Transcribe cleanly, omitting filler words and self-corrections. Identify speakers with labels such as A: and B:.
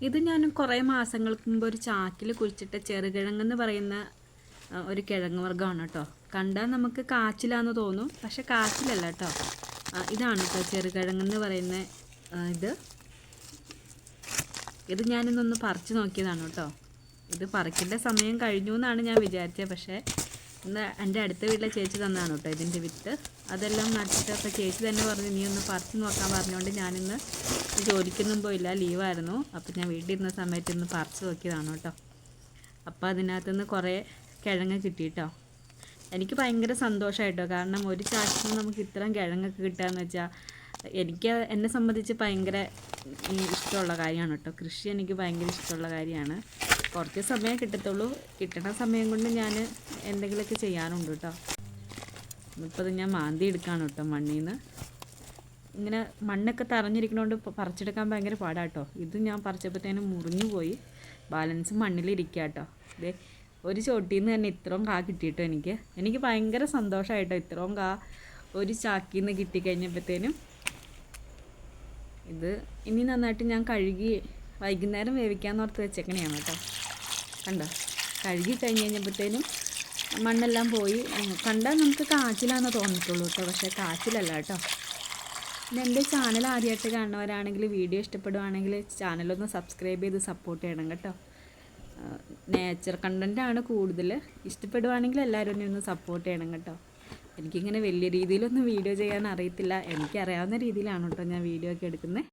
A: ഇത് ഞാൻ കുറേ മാസങ്ങൾക്ക് മുമ്പ് ഒരു ചാക്കിൽ കുഴിച്ചിട്ട ചെറുകിഴങ്ങെന്ന് പറയുന്ന ഒരു കിഴങ്ങ് വർഗ്ഗമാണ് കേട്ടോ. കണ്ടാൽ നമുക്ക് കാച്ചിലാന്ന് തോന്നും, പക്ഷെ കാച്ചിലല്ല കേട്ടോ. ഇതാണ് കേട്ടോ ചെറുകിഴങ്ങെന്ന് പറയുന്ന ഇത് ഞാനിന്നൊന്ന് പറിച്ച് നോക്കിയതാണ് കേട്ടോ. ഇത് പറിക്കേണ്ട സമയം കഴിഞ്ഞു എന്നാണ് ഞാൻ വിചാരിച്ചത്, പക്ഷേ ഇന്ന് എൻ്റെ അടുത്ത വീട്ടിലെ ചേച്ചി തന്നതാണ് കേട്ടോ ഇതിൻ്റെ വിത്ത്. അതെല്ലാം നട്ടിട്ടപ്പോൾ ചേച്ചി തന്നെ പറഞ്ഞു നീ ഒന്ന് പറിച്ച് നോക്കാൻ പറഞ്ഞുകൊണ്ട് ഞാനിന്ന് ജോലിക്കൊന്നും പോയില്ല, ലീവായിരുന്നു. അപ്പോൾ ഞാൻ വീട്ടിൽ ഇരുന്ന സമയത്ത് ഇന്ന് പറിച്ച് നോക്കിയതാണ് കേട്ടോ. അപ്പോൾ അതിനകത്തുനിന്ന് കുറേ കിഴങ്ങ് കിട്ടി കേട്ടോ. എനിക്ക് ഭയങ്കര സന്തോഷമായിട്ടോ, കാരണം ഒരു ചാക്കിൽ നിന്ന് നമുക്ക് ഇത്രയും കിഴങ്ങൊക്കെ കിട്ടുകയെന്ന് വെച്ചാൽ എന്നെ സംബന്ധിച്ച് ഭയങ്കര ഇഷ്ടമുള്ള കാര്യമാണ് കേട്ടോ. കൃഷി എനിക്ക് ഭയങ്കര ഇഷ്ടമുള്ള കാര്യമാണ്. കുറച്ച് സമയം കിട്ടത്തുള്ളൂ, കിട്ടണ സമയം കൊണ്ട് ഞാൻ എന്തെങ്കിലുമൊക്കെ ചെയ്യാറുണ്ട് കേട്ടോ. ഇപ്പോൾ ഞാൻ മാന്തി എടുക്കുകയാണ് കേട്ടോ മണ്ണിൽ നിന്ന്. ഇങ്ങനെ മണ്ണൊക്കെ തറഞ്ഞിരിക്കണോണ്ട് പറിച്ചെടുക്കാൻ ഭയങ്കര പാടാട്ടോ. ഇത് ഞാൻ പറിച്ചപ്പോഴത്തേനും മുറിഞ്ഞു പോയി, ബാലൻസ് മണ്ണിലിരിക്കുക കേട്ടോ. ഇതേ ഒരു ചോട്ടിൽ നിന്ന് തന്നെ ഇത്രയും കാ കിട്ടിയിട്ടോ. എനിക്ക് ഭയങ്കര സന്തോഷമായിട്ടോ ഇത്രയും കാ ഒരു ചാക്കിൽ നിന്ന് കിട്ടിക്കഴിഞ്ഞപ്പോഴത്തേനും. ഇത് ഇനി നന്നായിട്ട് ഞാൻ കഴുകി വൈകുന്നേരം വേവിക്കാമെന്ന് ഓർത്ത് വെച്ചേക്കണെയാണ് കേട്ടോ. കണ്ടോ, കഴുകി കഴിഞ്ഞ് കഴിഞ്ഞപ്പോഴത്തേനും മണ്ണെല്ലാം പോയി. കണ്ടാൽ നമുക്ക് കാച്ചിലാണെന്ന് തോന്നിട്ടുള്ളൂ കേട്ടോ, പക്ഷേ കാച്ചിലല്ല കേട്ടോ. പിന്നെ എൻ്റെ ചാനൽ ആദ്യമായിട്ട് കാണുന്നവരാണെങ്കിൽ വീഡിയോ ഇഷ്ടപ്പെടുവാണെങ്കിൽ ചാനലൊന്ന് സബ്സ്ക്രൈബ് ചെയ്ത് സപ്പോർട്ട് ചെയ്യണം കേട്ടോ. നേച്ചർ കണ്ടൻറ്റാണ് കൂടുതൽ. ഇഷ്ടപ്പെടുവാണെങ്കിൽ എല്ലാവരും ഒന്ന് സപ്പോർട്ട് ചെയ്യണം കേട്ടോ. എനിക്കിങ്ങനെ വലിയ രീതിയിലൊന്നും വീഡിയോ ചെയ്യാൻ അറിയത്തില്ല, എനിക്കറിയാവുന്ന രീതിയിലാണ് കേട്ടോ ഞാൻ വീഡിയോ ഒക്കെ എടുക്കുന്നത്.